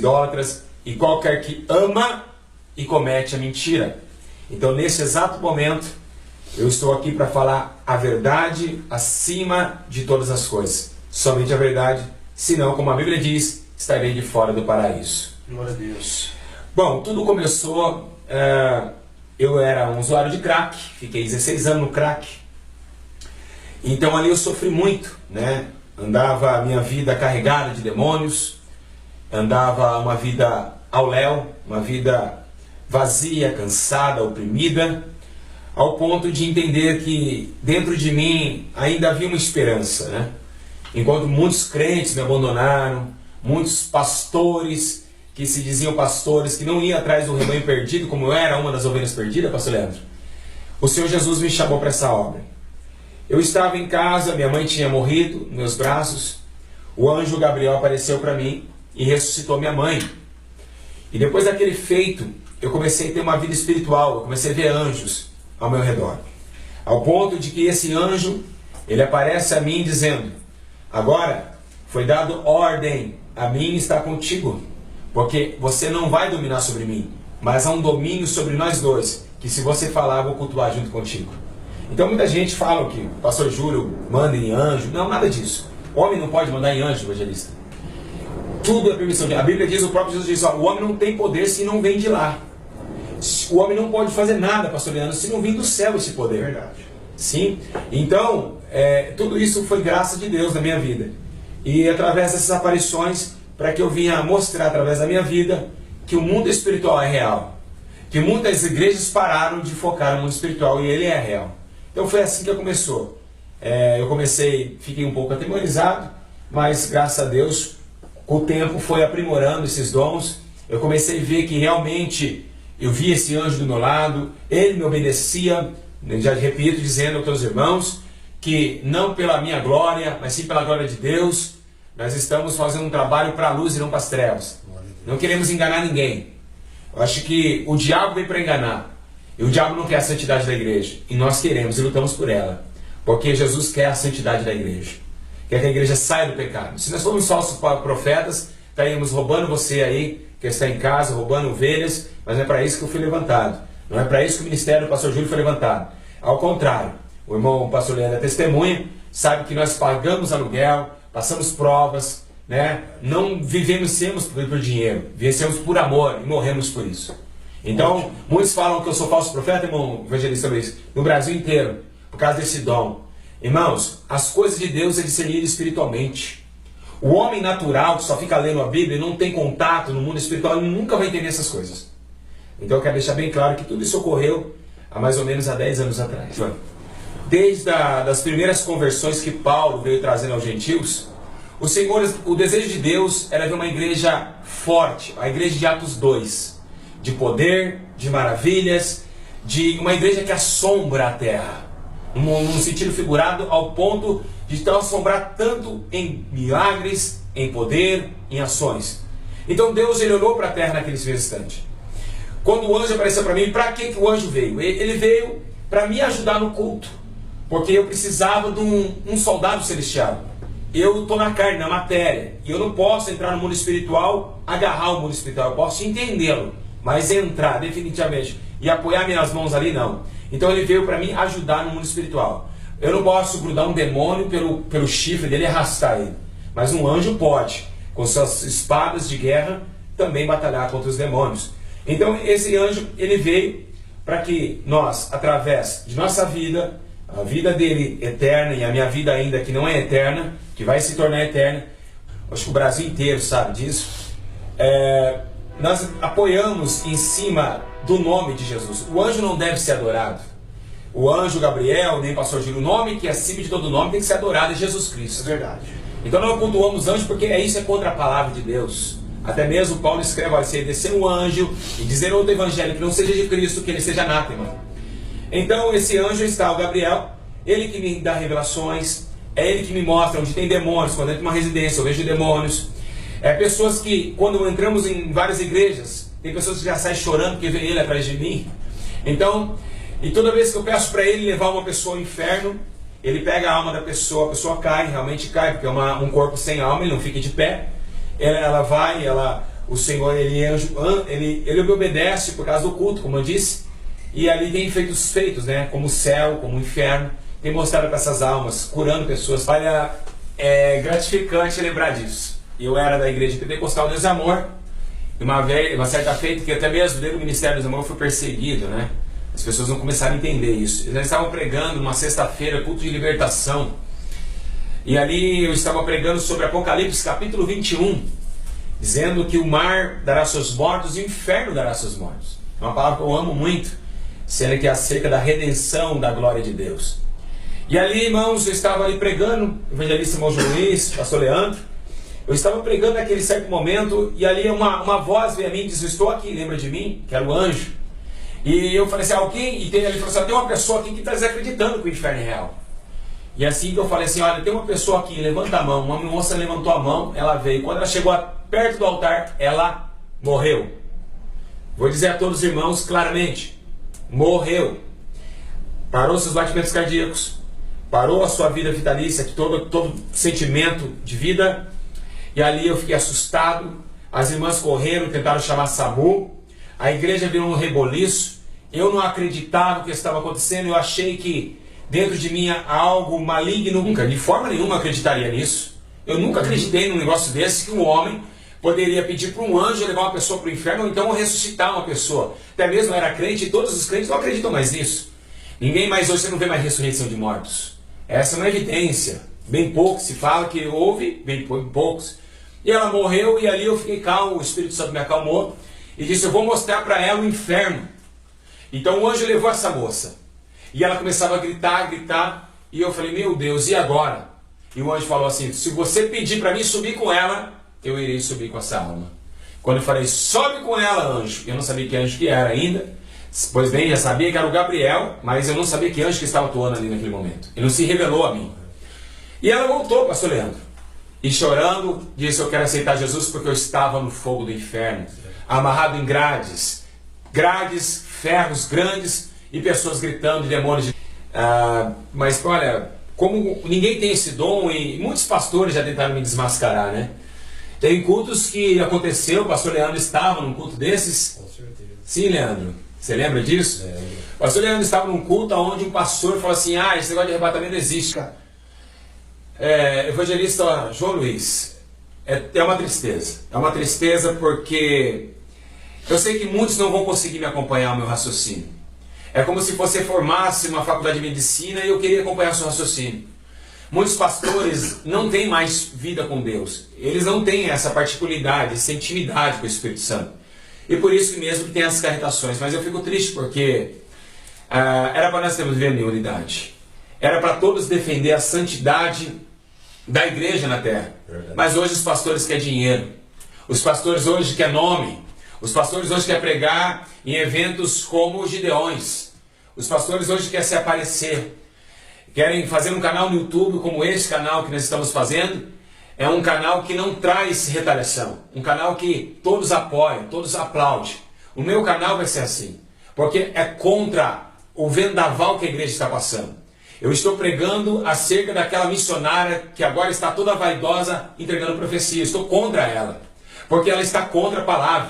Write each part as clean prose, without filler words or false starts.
idólatras e qualquer que ama e comete a mentira. Então, nesse exato momento, eu estou aqui para falar a verdade acima de todas as coisas. Somente a verdade, senão, como a Bíblia diz, estarei de fora do paraíso. Glória a Deus. Bom, tudo começou... eu era um usuário de crack, fiquei 16 anos no crack. Então ali eu sofri muito, né? Andava a minha vida carregada de demônios, andava uma vida ao léu, uma vida vazia, cansada, oprimida, ao ponto de entender que dentro de mim ainda havia uma esperança, né? Enquanto muitos crentes me abandonaram, muitos pastores que se diziam pastores, que não iam atrás do rebanho perdido, como eu era uma das ovelhas perdidas, pastor Leandro, o Senhor Jesus me chamou para essa obra. Eu estava em casa, minha mãe tinha morrido nos meus braços, o anjo Gabriel apareceu para mim e ressuscitou minha mãe. E depois daquele feito, eu comecei a ter uma vida espiritual, eu comecei a ver anjos ao meu redor. Ao ponto de que esse anjo, ele aparece a mim dizendo: agora foi dado ordem a mim estar contigo, porque você não vai dominar sobre mim, mas há um domínio sobre nós dois, que se você falar, eu vou cultuar junto contigo. Então muita gente fala que o pastor Júlio manda em anjo. Não, nada disso. Homem não pode mandar em anjo, evangelista. Tudo é permissão de Deus. A Bíblia diz, o próprio Jesus diz, ó, o homem não tem poder se não vem de lá. O homem não pode fazer nada, pastor Leandro, se não vir do céu esse poder. Verdade. Sim? Então, tudo isso foi graça de Deus na minha vida. E através dessas aparições, para que eu vinha mostrar através da minha vida que o mundo espiritual é real. Que muitas igrejas pararam de focar no mundo espiritual e ele é real. Então foi assim que começou. Eu comecei, fiquei um pouco atemorizado, mas graças a Deus, com o tempo foi aprimorando esses dons. Eu comecei a ver que realmente eu via esse anjo do meu lado, ele me obedecia, já repito, dizendo aos teus irmãos, que não pela minha glória, mas sim pela glória de Deus, nós estamos fazendo um trabalho para a luz e não para as trevas. Não queremos enganar ninguém. Eu acho que o diabo veio para enganar. E o diabo não quer a santidade da igreja. E nós queremos e lutamos por ela. Porque Jesus quer a santidade da igreja. Quer que a igreja saia do pecado. Se nós formos falsos profetas, estaríamos roubando você aí, que está em casa, roubando ovelhas. Mas não é para isso que eu fui levantado. Não é para isso que o ministério do pastor Júlio foi levantado. Ao contrário, o irmão pastor Leandro é testemunha, sabe que nós pagamos aluguel, passamos provas, né? Não vivemos por dinheiro, vencemos por amor e morremos por isso. Então, muitos falam que eu sou falso profeta, irmão evangelista Luiz, no Brasil inteiro, por causa desse dom. Irmãos, as coisas de Deus é discernido espiritualmente. O homem natural que só fica lendo a Bíblia e não tem contato no mundo espiritual, ele nunca vai entender essas coisas. Então eu quero deixar bem claro que tudo isso ocorreu há mais ou menos há 10 anos atrás. Desde das primeiras conversões que Paulo veio trazendo aos gentios, o desejo de Deus era ver uma igreja forte, a igreja de Atos 2, de poder, de maravilhas, de uma igreja que assombra a terra, num sentido figurado, ao ponto de então assombrar tanto em milagres, em poder, em ações. Então Deus, ele olhou para a terra naquele instante. Quando o anjo apareceu para mim, para que o anjo veio? Ele veio para me ajudar no culto, porque eu precisava de um soldado celestial. Eu estou na carne, na matéria, e eu não posso entrar no mundo espiritual, agarrar o mundo espiritual, eu posso entendê-lo, mas entrar definitivamente e apoiar minhas mãos ali, não. Então ele veio para mim ajudar no mundo espiritual. Eu não posso grudar um demônio pelo chifre dele e arrastar ele, mas um anjo pode, com suas espadas de guerra, também batalhar contra os demônios. Então esse anjo, ele veio para que nós, através de nossa vida, a vida dele eterna e a minha vida ainda que não é eterna, que vai se tornar eterna, acho que o Brasil inteiro sabe disso, nós apoiamos em cima do nome de Jesus. O anjo não deve ser adorado. O anjo Gabriel, nem o pastor Giro, o nome que é acima de todo nome tem que ser adorado é Jesus Cristo. É verdade. Então nós cultuamos anjos porque isso é contra a palavra de Deus. Até mesmo Paulo escreve, olha, se ele descer um anjo e dizer outro evangelho que não seja de Cristo, que ele seja anátema. Então esse anjo está, o Gabriel, ele que me dá revelações, é ele que me mostra onde tem demônios. Quando eu entro numa residência eu vejo demônios. Pessoas que, quando entramos em várias igrejas, tem pessoas que já saem chorando porque vê ele atrás de mim. Então, e toda vez que eu peço para ele levar uma pessoa ao inferno, ele pega a alma da pessoa, a pessoa cai, realmente cai, porque é um corpo sem alma, ele não fica de pé. Ela vai, o Senhor, ele me obedece por causa do culto, como eu disse, e ali tem feitos, né, como o céu, como o inferno, tem mostrado para essas almas, curando pessoas. Olha, é gratificante lembrar disso. Eu era da igreja pentecostal Deus e Amor, e uma certa feita, que até mesmo dentro do Ministério Deus e Amor eu fui perseguido, né? As pessoas não começaram a entender isso. Eles estavam pregando numa sexta-feira, culto de libertação, e ali eu estava pregando sobre Apocalipse capítulo 21, dizendo que o mar dará seus mortos e o inferno dará seus mortos. É uma palavra que eu amo muito, sendo que é acerca da redenção da glória de Deus. E ali, irmãos, eu estava ali pregando, evangelista irmão João Luiz, pastor Leandro, eu estava pregando naquele certo momento, e ali uma voz veio a mim e disse: eu estou aqui, lembra de mim? Que era o anjo. E eu falei assim: alguém? E ele falou assim: tem uma pessoa aqui que está desacreditando que o inferno é real. E assim que eu falei assim: olha, tem uma pessoa aqui, levanta a mão. Uma moça levantou a mão, ela veio. Quando ela chegou perto do altar, ela morreu. Vou dizer a todos os irmãos claramente: morreu. Parou seus batimentos cardíacos, parou a sua vida vitalícia, todo sentimento de vida. E ali eu fiquei assustado. As irmãs correram, tentaram chamar SAMU. A igreja virou um reboliço. Eu não acreditava no que estava acontecendo. Eu achei que dentro de mim há algo maligno. Nunca, de forma nenhuma, acreditaria nisso. Eu nunca acreditei num negócio desse, que um homem poderia pedir para um anjo levar uma pessoa para o inferno, ou então ressuscitar uma pessoa. Até mesmo eu era crente, e todos os crentes não acreditam mais nisso. Ninguém mais hoje, você não vê mais ressurreição de mortos. Essa é uma evidência. Bem pouco se fala que houve, bem poucos. E ela morreu, e ali eu fiquei calmo, o Espírito Santo me acalmou e disse: eu vou mostrar para ela o inferno. Então o anjo levou essa moça, e ela começava a gritar, e eu falei: meu Deus, e agora? E o anjo falou assim: se você pedir para mim subir com ela, eu irei subir com essa alma. Quando eu falei: sobe com ela, anjo, eu não sabia que anjo que era ainda. Pois bem, já sabia que era o Gabriel, mas eu não sabia que anjo que estava atuando ali naquele momento. Ele não se revelou a mim. E ela voltou, pastor Leandro, e chorando, disse: eu quero aceitar Jesus porque eu estava no fogo do inferno, amarrado em grades, ferros grandes, e pessoas gritando, demônios. Mas olha, como ninguém tem esse dom, e muitos pastores já tentaram me desmascarar, né? Tem cultos que aconteceu, o pastor Leandro estava num culto desses. Com certeza. Sim, Leandro. Você lembra disso? É. O pastor Leandro estava num culto onde um pastor falou assim: esse negócio de arrebatamento existe, cara. Evangelista João Luiz, é uma tristeza. É uma tristeza porque eu sei que muitos não vão conseguir me acompanhar o meu raciocínio. É como se você formasse uma faculdade de medicina e eu queria acompanhar o seu raciocínio. Muitos pastores não têm mais vida com Deus. Eles não têm essa particularidade, essa intimidade com o Espírito Santo. E por isso mesmo que tem essas carretações. Mas eu fico triste porque era para nós termos viver em unidade. Era para todos defender a santidade da igreja na terra. Verdade. Mas hoje os pastores querem dinheiro. Os pastores hoje querem nome. Os pastores hoje querem pregar em eventos como os Gideões. Os pastores hoje querem se aparecer. Querem fazer um canal no YouTube como esse canal que nós estamos fazendo. É um canal que não traz retaliação. Um canal que todos apoiam, todos aplaudem. O meu canal vai ser assim. Porque é contra o vendaval que a igreja está passando. Eu estou pregando acerca daquela missionária que agora está toda vaidosa entregando profecia. Estou contra ela. Porque ela está contra a palavra.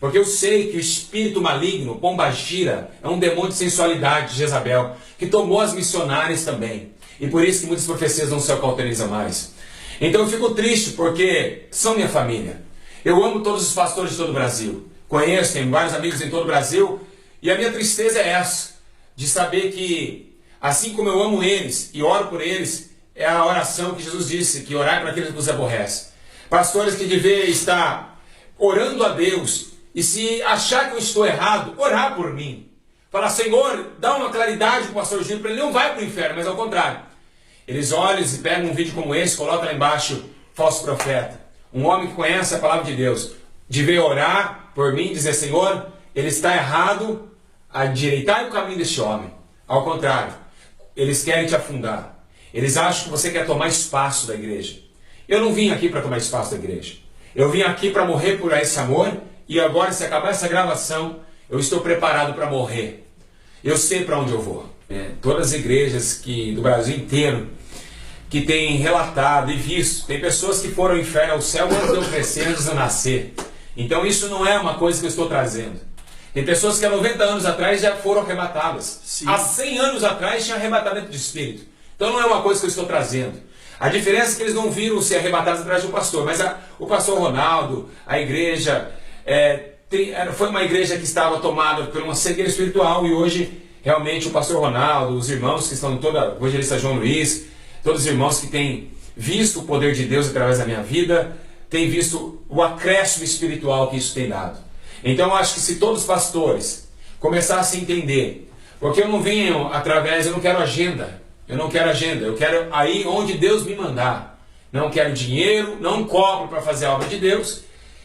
Porque eu sei que o espírito maligno, Pombagira, é um demônio de sensualidade de Jezabel, que tomou as missionárias também. E por isso que muitas profecias não se cauterizam mais. Então eu fico triste porque são minha família. Eu amo todos os pastores de todo o Brasil. Conheço, tenho vários amigos em todo o Brasil. E a minha tristeza é essa, de saber que, assim como eu amo eles e oro por eles, é a oração que Jesus disse, que orar para aqueles que nos aborrecem. Pastores que devem estar orando a Deus, e se achar que eu estou errado, orar por mim. Falar: Senhor, dá uma claridade para o pastor Gino, para ele não vai para o inferno, mas ao contrário. Eles olham e pegam um vídeo como esse, colocam lá embaixo: falso profeta. Um homem que conhece a palavra de Deus. Devia orar por mim, dizer: Senhor, ele está errado, endireitai o caminho deste homem. Ao contrário, eles querem te afundar. Eles acham que você quer tomar espaço da igreja. Eu não vim aqui para tomar espaço da igreja. Eu vim aqui para morrer por esse amor. E agora, se acabar essa gravação, eu estou preparado para morrer. Eu sei para onde eu vou. Todas as igrejas do Brasil inteiro que têm relatado e visto, tem pessoas que foram ao inferno, ao céu, antes de eu crescer, antes de eu nascer. Então isso não é uma coisa que eu estou trazendo. Tem pessoas que há 90 anos atrás já foram arrebatadas. Sim. Há 100 anos atrás tinha arrebatamento de espírito. Então não é uma coisa que eu estou trazendo. A diferença é que eles não viram ser arrebatados atrás do pastor. Mas o pastor Ronaldo, a igreja, foi uma igreja que estava tomada por uma cegueira espiritual. E hoje, realmente, o pastor Ronaldo, os irmãos que estão em toda, o evangelista João Luiz, todos os irmãos que têm visto o poder de Deus através da minha vida, têm visto o acréscimo espiritual que isso tem dado. Então eu acho que se todos os pastores começassem a entender, porque eu não venho através, eu não quero agenda, eu quero aí onde Deus me mandar. Não quero dinheiro, não cobro para fazer a obra de Deus.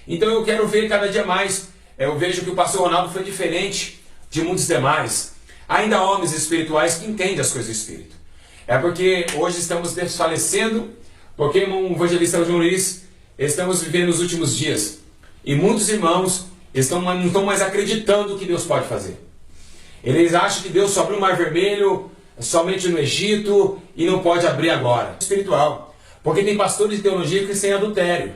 Então eu quero ver cada dia mais, eu vejo que o pastor Ronaldo foi diferente de muitos demais. Ainda há homens espirituais que entendem as coisas do Espírito. É porque hoje estamos desfalecendo, porque o evangelista João Luiz, estamos vivendo os últimos dias. E muitos irmãos não estão mais acreditando que Deus pode fazer. Eles acham que Deus só abriu o Mar Vermelho somente no Egito e não pode abrir agora. Espiritual. Porque tem pastores de teologia que têm adultério.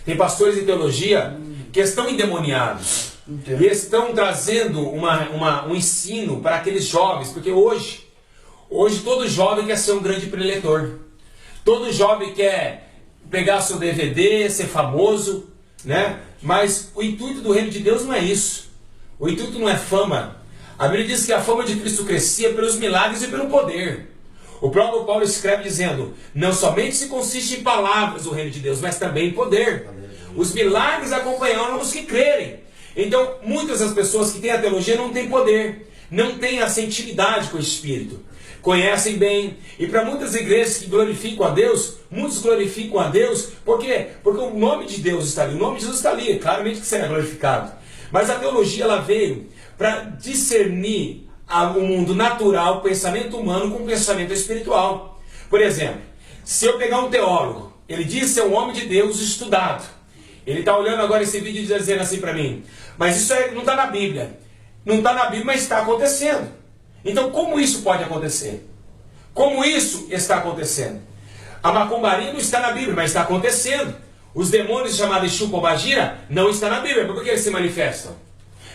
Tem pastores de teologia que estão endemoniados. E estão trazendo um ensino para aqueles jovens. Porque hoje todo jovem quer ser um grande preletor. Todo jovem quer pegar seu DVD, ser famoso, né? Mas o intuito do reino de Deus não é isso. O intuito não é fama. A Bíblia diz que a fama de Cristo crescia pelos milagres e pelo poder. O próprio Paulo escreve dizendo, não somente se consiste em palavras o reino de Deus, mas também em poder. Os milagres acompanharam os que crerem. Então, muitas das pessoas que têm a teologia não têm poder, não têm a sensibilidade com o Espírito. Conhecem bem, e para muitas igrejas que glorificam a Deus, muitos glorificam a Deus, por quê? Porque o nome de Deus está ali, o nome de Jesus está ali, claramente que será glorificado. Mas a teologia ela veio para discernir o mundo natural, o pensamento humano com o pensamento espiritual. Por exemplo, se eu pegar um teólogo, ele diz ser um homem de Deus estudado, ele está olhando agora esse vídeo e dizendo assim para mim, mas isso não está na Bíblia. Não está na Bíblia, mas está acontecendo. Então, como isso pode acontecer? Como isso está acontecendo? A macumbaria não está na Bíblia, mas está acontecendo. Os demônios chamados Exu Pombagira não estão na Bíblia. Por que eles se manifestam?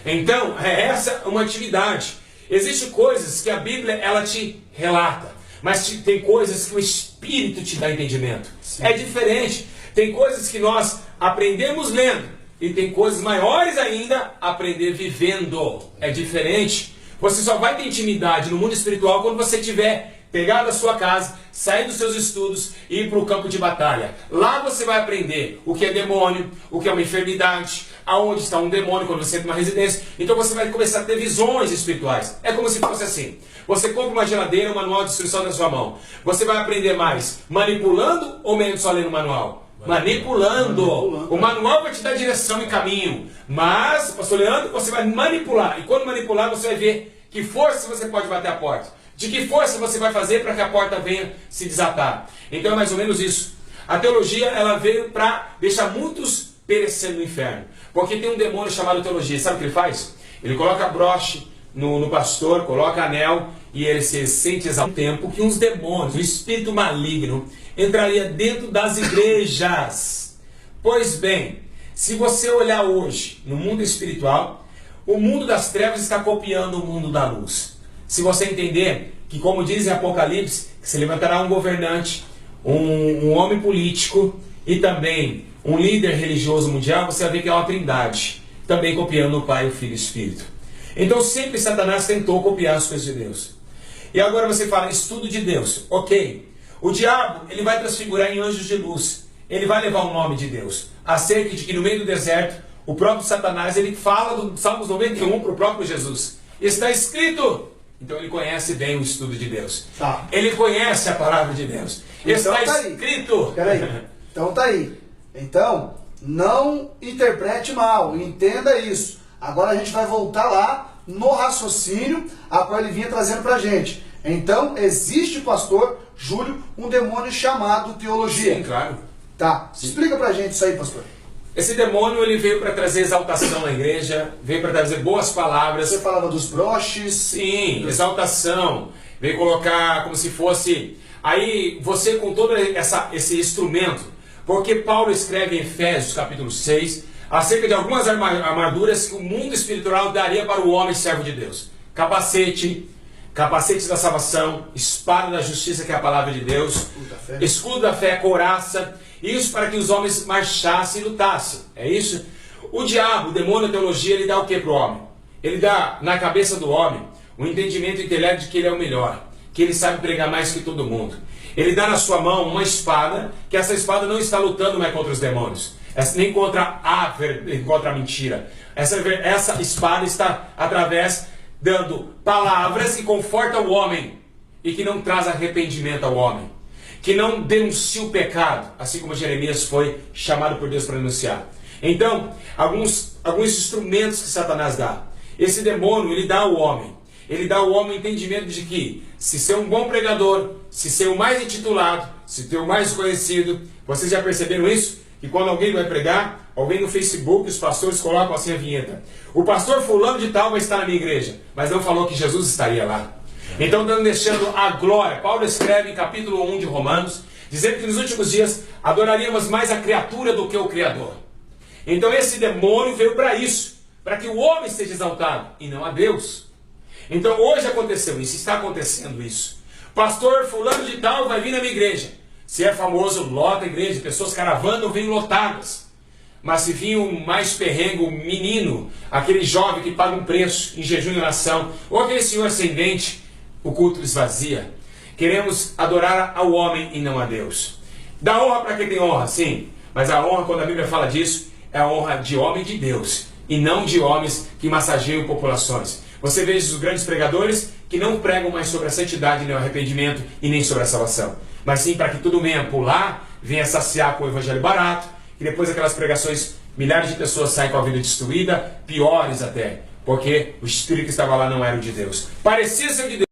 Então, essa uma atividade. Existem coisas que a Bíblia ela te relata, mas tem coisas que o Espírito te dá entendimento. Sim. É diferente. Tem coisas que nós aprendemos lendo, e tem coisas maiores ainda aprender vivendo. É diferente. Você só vai ter intimidade no mundo espiritual quando você tiver pegado a sua casa, sair dos seus estudos e ir para o campo de batalha. Lá você vai aprender o que é demônio, o que é uma enfermidade, aonde está um demônio quando você entra numa residência. Então você vai começar a ter visões espirituais. É como se fosse assim. Você compra uma geladeira, um manual de instrução na sua mão. Você vai aprender mais manipulando ou menos só lendo o manual? Manipulando. O manual vai te dar direção e caminho. Mas, pastor Leandro, você vai manipular. E quando manipular, você vai ver que força você pode bater a porta. De que força você vai fazer para que a porta venha se desatar. Então é mais ou menos isso. A teologia ela veio para deixar muitos perecendo no inferno. Porque tem um demônio chamado teologia. Sabe o que ele faz? Ele coloca broche no pastor, coloca anel e ele se sente exaltado. Tempo que uns demônios, um espírito maligno, entraria dentro das igrejas. Pois bem, se você olhar hoje no mundo espiritual, o mundo das trevas está copiando o mundo da luz. Se você entender que, como diz em Apocalipse, que se levantará um governante, um homem político e também um líder religioso mundial, você vai ver que é uma trindade, também copiando o Pai, o Filho e o Espírito. Então sempre Satanás tentou copiar as coisas de Deus. E agora você fala, estudo de Deus, ok. O diabo, ele vai transfigurar em anjos de luz. Ele vai levar o nome de Deus. Acerca de que no meio do deserto, o próprio Satanás, ele fala do Salmos 91 para o próprio Jesus. Está escrito. Então ele conhece bem o estudo de Deus. Tá. Ele conhece a palavra de Deus. Então, está escrito. Peraí. Então tá aí. Então, não interprete mal. Entenda isso. Agora a gente vai voltar lá no raciocínio a qual ele vinha trazendo pra gente. Então, existe, pastor Júlio, um demônio chamado teologia. Sim, claro. Tá. Sim. Explica pra gente isso aí, pastor. Esse demônio ele veio para trazer exaltação na igreja, veio para trazer boas palavras. Você falava dos broches. Sim, exaltação. Veio colocar como se fosse... Aí você com todo esse instrumento, porque Paulo escreve em Efésios capítulo 6, acerca de algumas armaduras que o mundo espiritual daria para o homem servo de Deus. Capacete da salvação, espada da justiça, que é a palavra de Deus, escudo da fé, couraça, isso para que os homens marchassem e lutassem. É isso? O diabo, o demônio, a teologia, ele dá o que para o homem? Ele dá na cabeça do homem o entendimento intelecto de que ele é o melhor, que ele sabe pregar mais que todo mundo. Ele dá na sua mão uma espada, que essa espada não está lutando mais contra os demônios, nem contra a mentira. Essa espada está dando palavras que confortam o homem e que não traz arrependimento ao homem, que não denuncia o pecado, assim como Jeremias foi chamado por Deus para denunciar. Então, alguns instrumentos que Satanás dá. Esse demônio, ele dá ao homem o entendimento de que, se ser um bom pregador, se ser o mais intitulado, se ter o mais conhecido, vocês já perceberam isso? Que quando alguém vai pregar, alguém no Facebook, os pastores colocam assim a vinheta: o pastor fulano de tal vai estar na minha igreja, mas não falou que Jesus estaria lá. Então, deixando a glória. Paulo escreve em capítulo 1 de Romanos, dizendo que nos últimos dias adoraríamos mais a criatura do que o Criador. Então esse demônio veio para isso, para que o homem seja exaltado e não a Deus. Então hoje aconteceu isso, está acontecendo isso. Pastor fulano de tal vai vir na minha igreja. Se é famoso, lota a igreja, pessoas caravana vêm lotadas. Mas se vir um mais perrengue, o menino, aquele jovem que paga um preço em jejum e oração, ou aquele senhor ascendente, o culto esvazia. Queremos adorar ao homem e não a Deus. Dá honra para quem tem honra, sim. Mas a honra, quando a Bíblia fala disso, é a honra de homem de Deus, e não de homens que massageiam populações. Você vê os grandes pregadores que não pregam mais sobre a santidade, nem o arrependimento, e nem sobre a salvação. Mas sim para que tudo venha pular, venha saciar com o evangelho barato, e depois aquelas pregações, milhares de pessoas saem com a vida destruída, piores até, porque o espírito que estava lá não era o de Deus. Parecia ser o de Deus.